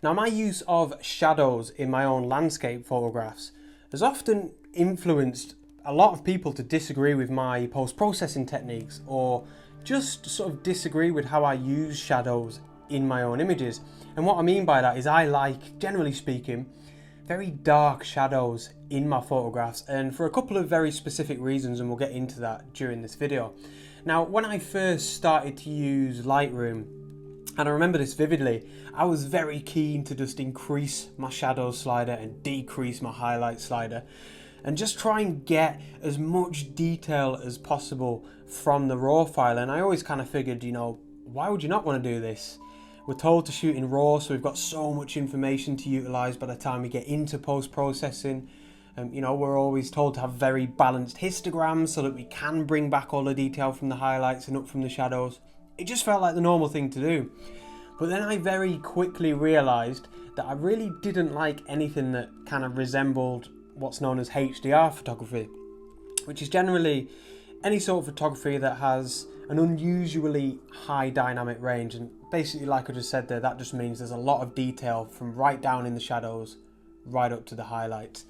Now, my use of shadows in my own landscape photographs has often influenced a lot of people to disagree with my post-processing techniques, or just sort of disagree with how I use shadows in my own images. And what I mean by that is I like, generally speaking, very dark shadows in my photographs, and for a couple of very specific reasons, and we'll get into that during this video. Now, when I first started to use Lightroom, and I remember this vividly, I was very keen to just increase my shadow slider and decrease my highlight slider, and just try and get as much detail as possible from the raw file. And I always kind of figured, you know, why would you not want to do this? We're told to shoot in RAW, so we've got so much information to utilize by the time we get into post-processing. You know, we're always told to have very balanced histograms so that we can bring back all the detail from the highlights and up from the shadows. It just felt like the normal thing to do. But then I very quickly realized that I really didn't like anything that kind of resembled what's known as HDR photography, which is generally any sort of photography that has an unusually high dynamic range. And basically, like I just said there, that just means there's a lot of detail from right down in the shadows right up to the highlights.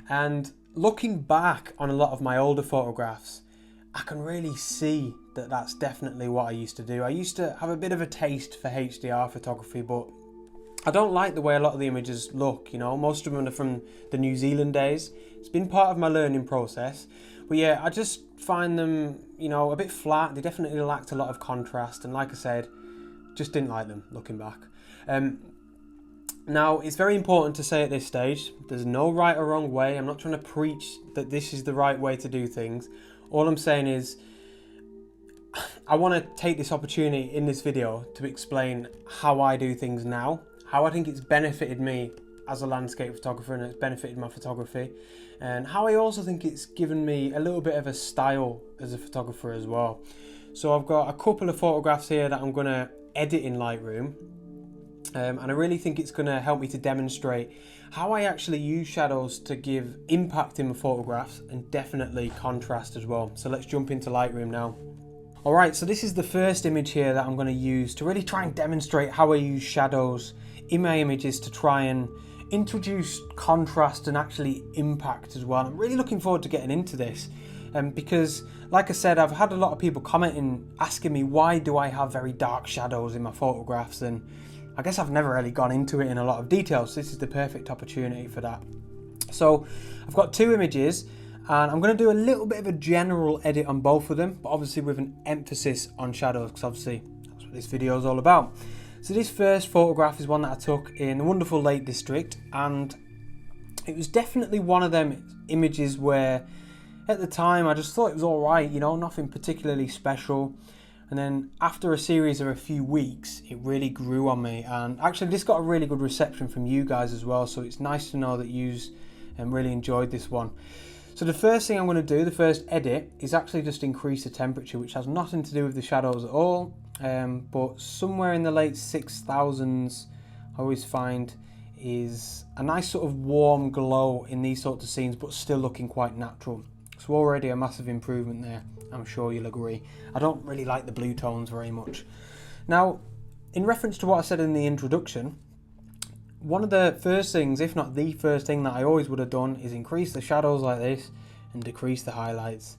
And looking back on a lot of my older photographs, I can really see that that's definitely what I used to do. I used to have a bit of a taste for HDR photography, but I don't like the way a lot of the images look. You know, most of them are from the New Zealand days. It's been part of my learning process. But yeah, I just find them, you know, a bit flat. They definitely lacked a lot of contrast, and like I said, just didn't like them looking back. Now, it's very important to say at this stage, there's no right or wrong way. I'm not trying to preach that this is the right way to do things. All I'm saying is, I want to take this opportunity in this video to explain how I do things now, how I think it's benefited me as a landscape photographer and it's benefited my photography, and how I also think it's given me a little bit of a style as a photographer as well. So I've got a couple of photographs here that I'm going to edit in Lightroom, and I really think it's going to help me to demonstrate how I actually use shadows to give impact in my photographs and definitely contrast as well. So let's jump into Lightroom now. Alright, so this is the first image here that I'm going to use to really try and demonstrate how I use shadows in my images to try and introduce contrast and actually impact as well. I'm really looking forward to getting into this, because like I said, I've had a lot of people commenting, asking me why do I have very dark shadows in my photographs, and I guess I've never really gone into it in a lot of detail, so this is the perfect opportunity for that. So I've got two images, and I'm going to do a little bit of a general edit on both of them, but obviously with an emphasis on shadows, because obviously that's what this video is all about. So this first photograph is one that I took in the wonderful Lake District, and it was definitely one of them images where at the time I just thought it was alright, you know, nothing particularly special. And then after a series of a few weeks, it really grew on me, and actually this got a really good reception from you guys as well, so it's nice to know that you've really enjoyed this one. So the first thing I'm going to do, the first edit, is actually just increase the temperature, which has nothing to do with the shadows at all, but somewhere in the late 6000s I always find is a nice sort of warm glow in these sorts of scenes, but still looking quite natural. So already a massive improvement there, I'm sure you'll agree. I don't really like the blue tones very much. Now, in reference to what I said in the introduction, one of the first things, if not the first thing that I always would have done, is increase the shadows like this and decrease the highlights.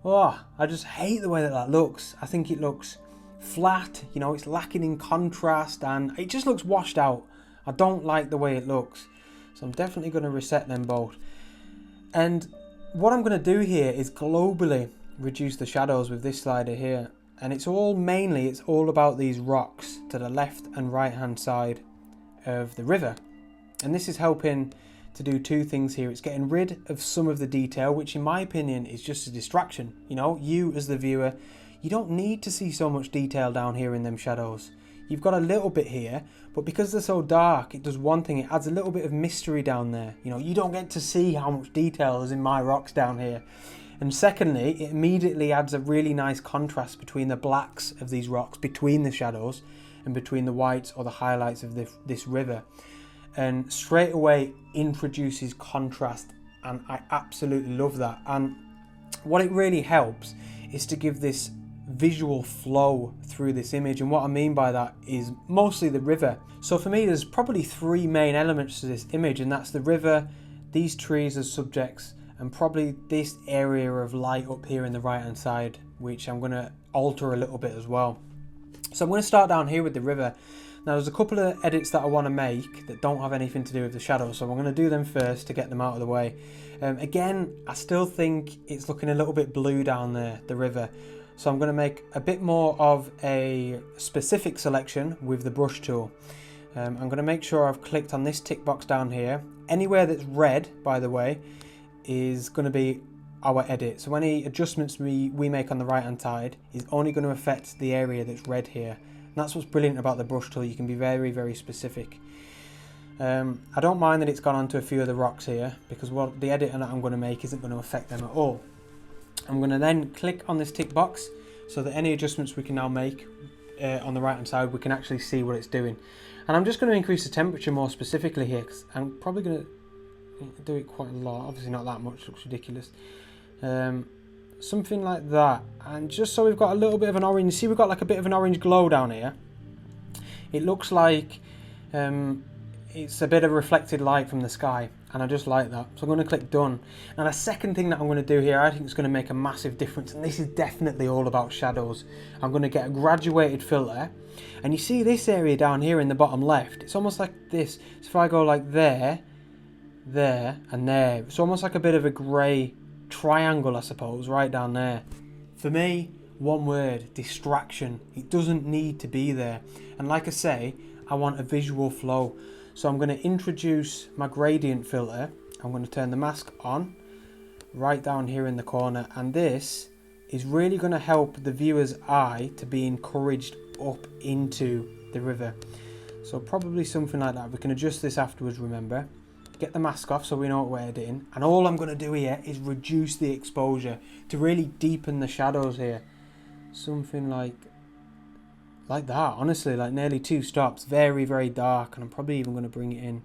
Oh, I just hate the way that that looks. I think it looks flat, you know, it's lacking in contrast, and it just looks washed out. I don't like the way it looks, so I'm definitely going to reset them both. And what I'm going to do here is globally reduce the shadows with this slider here, and it's all about these rocks to the left and right hand side of the river, and this is helping to do two things here. It's getting rid of some of the detail, which in my opinion is just a distraction. You know, you as the viewer, you don't need to see so much detail down here in them shadows. You've got a little bit here, but because they're so dark, it does one thing, it adds a little bit of mystery down there. You know, you don't get to see how much detail is in my rocks down here. And secondly, it immediately adds a really nice contrast between the blacks of these rocks, between the shadows, and between the whites or the highlights of this river, and straight away introduces contrast, and I absolutely love that. And what it really helps is to give this visual flow through this image, and what I mean by that is mostly the river. So for me there's probably three main elements to this image, and that's the river, these trees as subjects, and probably this area of light up here in the right hand side, which I'm going to alter a little bit as well. So I'm going to start down here with the river. Now there's a couple of edits that I want to make that don't have anything to do with the shadows, so I'm going to do them first to get them out of the way. Again, I still think it's looking a little bit blue down there, the river. So I'm going to make a bit more of a specific selection with the brush tool. I'm going to make sure I've clicked on this tick box down here. Anywhere that's red, by the way, is going to be our edit. So any adjustments we make on the right hand side is only going to affect the area that's red here. And that's what's brilliant about the brush tool. You can be very, very specific. I don't mind that it's gone onto a few of the rocks here, because what the edit that I'm going to make isn't going to affect them at all. I'm going to then click on this tick box so that any adjustments we can now make on the right hand side, we can actually see what it's doing. And I'm just going to increase the temperature more specifically here, because I'm probably going to do it quite a lot. Obviously not that much, looks ridiculous. Something like that, and just so we've got a little bit of an orange. See, we've got like a bit of an orange glow down here. It looks like it's a bit of reflected light from the sky, and I just like that. So I'm going to click done. Now the second thing that I'm going to do here, I think it's going to make a massive difference, and this is definitely all about shadows. I'm going to get a graduated filter, and you see this area down here in the bottom left, it's almost like this. So if I go like there, and there, it's almost like a bit of a grey triangle, I suppose, right down there. For me, one word: distraction. It doesn't need to be there, and like I say, I want a visual flow. So I'm going to introduce my gradient filter. I'm going to turn the mask on right down here in the corner, and this is really going to help the viewer's eye to be encouraged up into the river. So probably something like that. We can adjust this afterwards, remember. Get the mask off so we know what we're editing, and all I'm going to do here is reduce the exposure to really deepen the shadows here. Something like that, honestly, like nearly 2 stops, very, very dark, and I'm probably even going to bring it in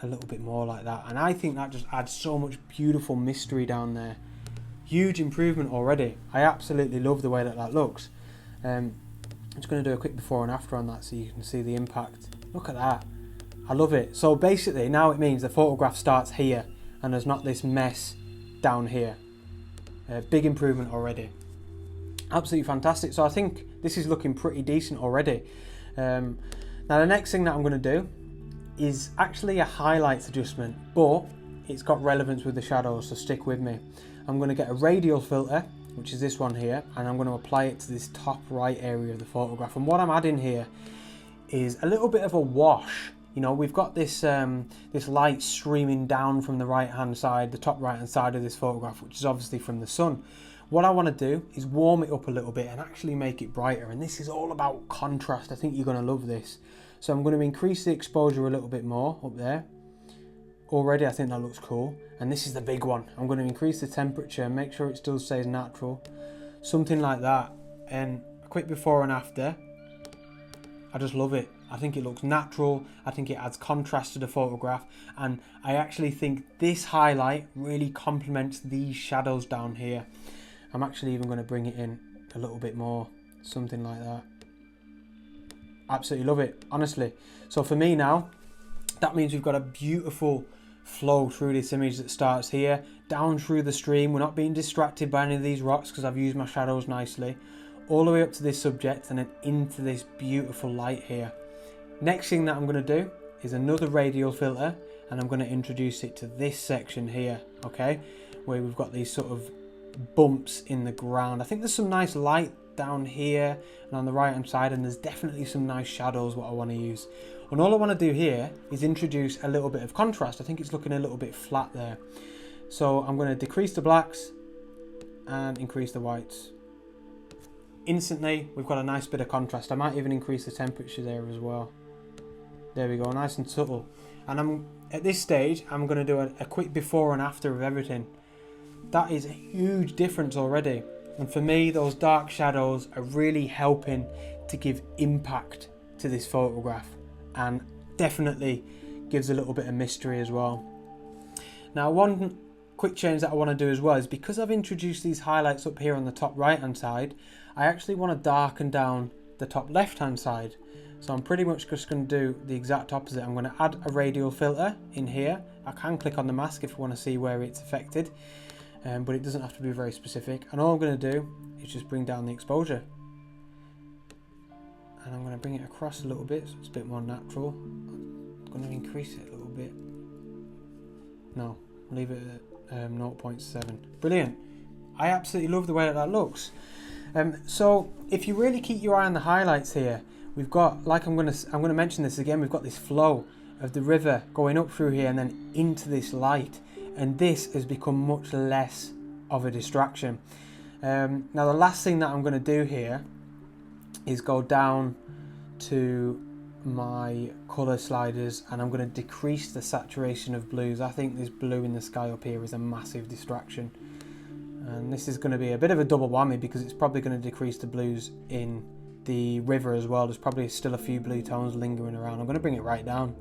a little bit more like that, and I think that just adds so much beautiful mystery down there. Huge improvement already. I absolutely love the way that looks. I'm just going to do a quick before and after on that so you can see the impact. Look at that. I love it. So basically now it means the photograph starts here and there's not this mess down here. Big improvement already. Absolutely fantastic. So I think this is looking pretty decent already. Now the next thing that I'm going to do is actually a highlights adjustment, but it's got relevance with the shadows, so stick with me. I'm going to get a radial filter, which is this one here, and I'm going to apply it to this top right area of the photograph. And what I'm adding here is a little bit of a wash. You know, we've got this this light streaming down from the right hand side, the top right hand side of this photograph, which is obviously from the sun. What I want to do is warm it up a little bit and actually make it brighter, and this is all about contrast. I think you're going to love this. So I'm going to increase the exposure a little bit more up there. Already I think that looks cool, and this is the big one. I'm going to increase the temperature and make sure it still stays natural, something like that. And a quick before and after. I just love it. I think it looks natural. I think it adds contrast to the photograph, and I actually think this highlight really complements these shadows down here. I'm actually even going to bring it in a little bit more, something like that. Absolutely love it, honestly. So for me now, that means we've got a beautiful flow through this image that starts here, down through the stream. We're not being distracted by any of these rocks because I've used my shadows nicely, all the way up to this subject and then into this beautiful light here. Next thing that I'm going to do is another radial filter, and I'm going to introduce it to this section here, okay, where we've got these sort of bumps in the ground. I think there's some nice light down here and on the right hand side, and there's definitely some nice shadows what I want to use. And all I want to do here is introduce a little bit of contrast. I think it's looking a little bit flat there. So I'm going to decrease the blacks and increase the whites. Instantly we've got a nice bit of contrast. I might even increase the temperature there as well. There we go, nice and subtle. And at this stage I'm going to do a quick before and after of everything. That is a huge difference already. And for me, those dark shadows are really helping to give impact to this photograph, and definitely gives a little bit of mystery as well. Now, one quick change that I want to do as well is, because I've introduced these highlights up here on the top right hand side, I actually want to darken down the top left hand side. So I'm pretty much just going to do the exact opposite. I'm going to add a radial filter in here. I can click on the mask if you want to see where it's affected, but it doesn't have to be very specific. And all I'm going to do is just bring down the exposure. And I'm going to bring it across a little bit so it's a bit more natural. I'm going to increase it a little bit. No, leave it at 0.7. Brilliant. I absolutely love the way that looks. So if you really keep your eye on the highlights here, we've got, like I'm going to mention this again, we've got this flow of the river going up through here and then into this light, and this has become much less of a distraction. Now the last thing that I'm going to do here is go down to my color sliders, and I'm going to decrease the saturation of blues. I think this blue in the sky up here is a massive distraction, and this is going to be a bit of a double whammy because it's probably going to decrease the blues in the river as well. There's probably still a few blue tones lingering around. I'm going to bring it right down,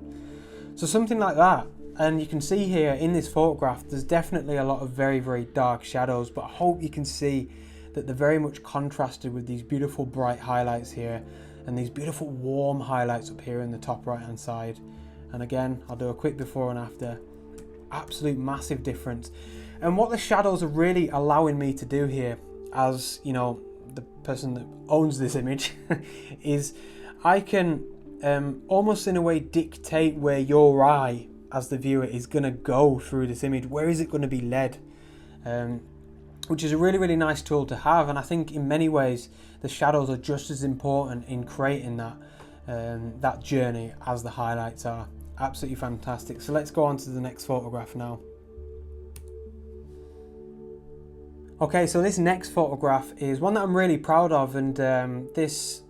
so something like that. And you can see here in this photograph there's definitely a lot of very, very dark shadows, but I hope you can see that they're very much contrasted with these beautiful bright highlights here and these beautiful warm highlights up here in the top right hand side. And again, I'll do a quick before and after. Absolute massive difference. And what the shadows are really allowing me to do here, as you know, the person that owns this image, is I can almost in a way dictate where your eye as the viewer is going to go through this image. Where is it going to be led? Which is a really, really nice tool to have, and I think in many ways the shadows are just as important in creating that that journey as the highlights are. Absolutely fantastic. So let's go on to the next photograph now. Okay, so this next photograph is one that I'm really proud of, and this,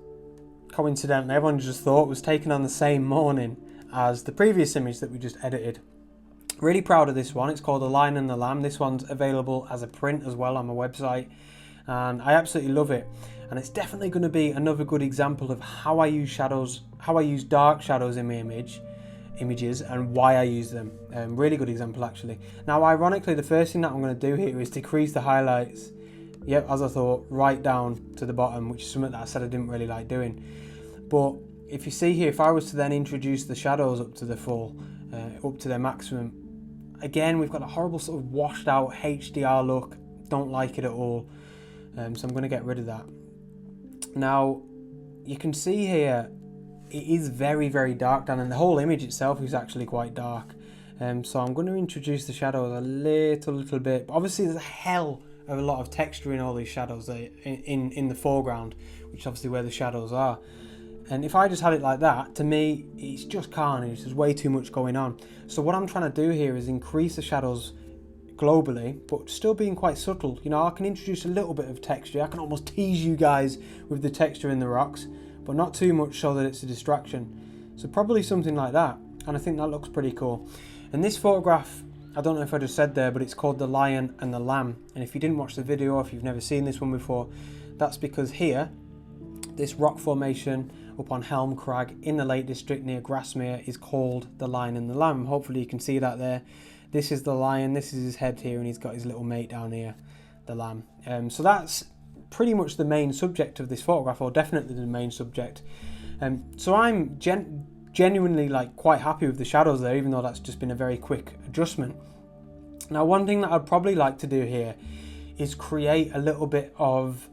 coincidentally, everyone just thought was taken on the same morning as the previous image that we just edited. Really proud of this one. It's called The Lion and the Lamb. This one's available as a print as well on my website, and I absolutely love it. And it's definitely going to be another good example of how I use shadows, how I use dark shadows in my images and why I use them. Really good example actually. Now ironically, the first thing that I'm going to do here is decrease the highlights, yep, as I thought, right down to the bottom, which is something that I said I didn't really like doing. But if you see here, if I was to then introduce the shadows up to the full, up to their maximum, again we've got a horrible sort of washed out HDR look. Don't like it at all. So I'm going to get rid of that. Now you can see here it is very, very dark down, and the whole image itself is actually quite dark. So I'm going to introduce the shadows a little bit. But obviously there's a hell of a lot of texture in all these shadows in the foreground, which is obviously where the shadows are. And if I just had it like that, to me, it's just carnage. There's way too much going on. So what I'm trying to do here is increase the shadows globally, but still being quite subtle. You know, I can introduce a little bit of texture. I can almost tease you guys with the texture in the rocks, but not too much so that it's a distraction. So probably something like that. And I think that looks pretty cool. And this photograph, I don't know if I just said there, but it's called The Lion and the Lamb. And if you didn't watch the video, or if you've never seen this one before, that's because here, this rock formation up on Helm Crag in the Lake District near Grasmere is called The Lion and the Lamb. Hopefully you can see that there. This is the lion, this is his head here, and he's got his little mate down here, the lamb. So that's pretty much the main subject of this photograph, or definitely the main subject. So I'm genuinely like quite happy with the shadows there, even though that's just been a very quick adjustment. Now one thing that I'd probably like to do here is create a little bit of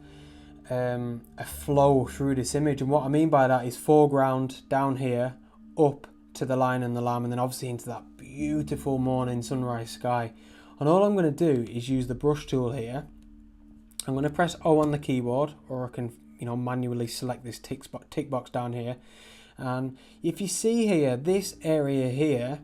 a flow through this image, and what I mean by that is foreground down here up to the lion and the lamb, and then obviously into that beautiful morning sunrise sky. And all I'm going to do is use the brush tool here. I'm going to press O on the keyboard, or I can, you know, manually select this tick box down here. And if you see here, this area here,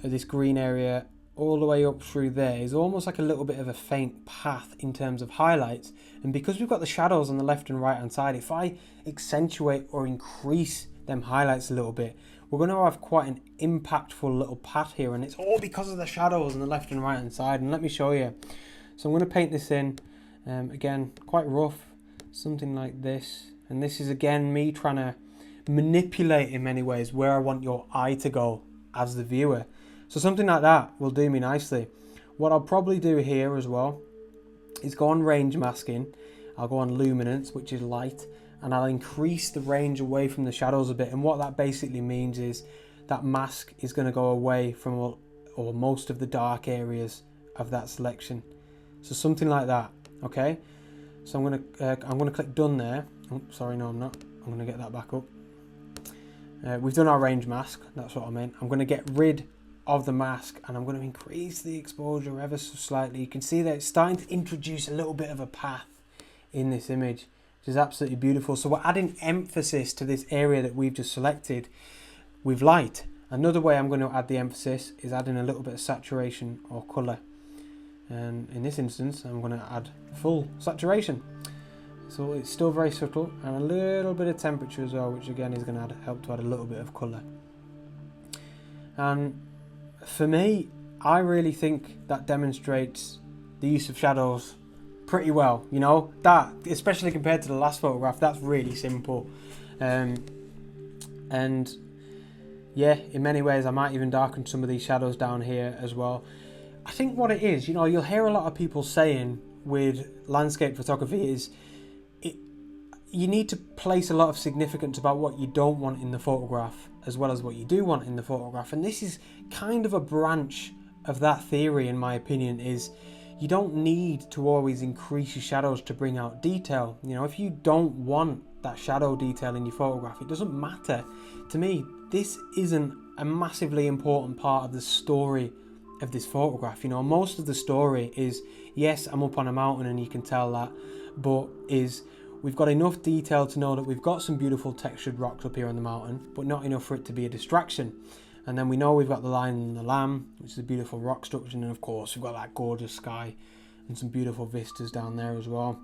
this green area all the way up through there is almost like a little bit of a faint path in terms of highlights. And because we've got the shadows on the left and right hand side, if I accentuate or increase them highlights a little bit, we're going to have quite an impactful little path here, and it's all because of the shadows on the left and right hand side. And let me show you. So I'm going to paint this in, again, quite rough, something like this. And this is again me trying to manipulate in many ways where I want your eye to go as the viewer. So something like that will do me nicely. what I'll probably do here as well is go on range masking. I'll go on luminance, which is light, and I'll increase the range away from the shadows a bit. And what that basically means is that mask is going to go away from all, or most of the dark areas of that selection. So something like that. Okay. So I'm gonna click done there. Oh, sorry, no, I'm not. I'm gonna get that back up. We've done our range mask. That's what I meant. I'm gonna get rid of the mask and I'm going to increase the exposure ever so slightly. You can see that it's starting to introduce a little bit of a path in this image, which is absolutely beautiful. So we're adding emphasis to this area that we've just selected with light. Another way I'm going to add the emphasis is adding a little bit of saturation or colour. And in this instance, I'm going to add full saturation. So it's still very subtle, and a little bit of temperature as well, which again is going to help to add a little bit of colour. And for me, I really think that demonstrates the use of shadows pretty well. You know, that, especially compared to the last photograph, that's really simple. And yeah, in many ways, I might even darken some of these shadows down here as well. I think what it is, you know, you'll hear a lot of people saying with landscape photography is you need to place a lot of significance about what you don't want in the photograph as well as what you do want in the photograph. And this is kind of a branch of that theory, in my opinion, is you don't need to always increase your shadows to bring out detail. You know, if you don't want that shadow detail in your photograph, it doesn't matter. To me, this isn't a massively important part of the story of this photograph. You know, most of the story is, yes, I'm up on a mountain and you can tell that, but is we've got enough detail to know that we've got some beautiful textured rocks up here on the mountain, but not enough for it to be a distraction. And then we know we've got the lion and the lamb, which is a beautiful rock structure, and of course we've got that gorgeous sky and some beautiful vistas down there as well.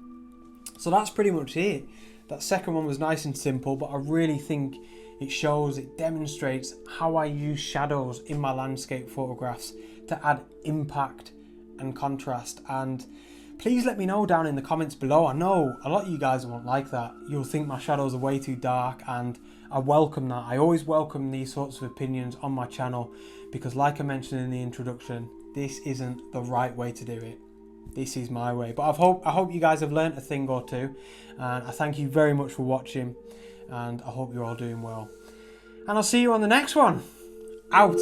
So that's pretty much it. That second one was nice and simple, but I really think it demonstrates how I use shadows in my landscape photographs to add impact and contrast. And please let me know down in the comments below. I know a lot of you guys won't like that. You'll think my shadows are way too dark, and I welcome that. I always welcome these sorts of opinions on my channel because, like I mentioned in the introduction, this isn't the right way to do it. This is my way. But I hope you guys have learnt a thing or two, and I thank you very much for watching, and I hope you're all doing well. And I'll see you on the next one. Out.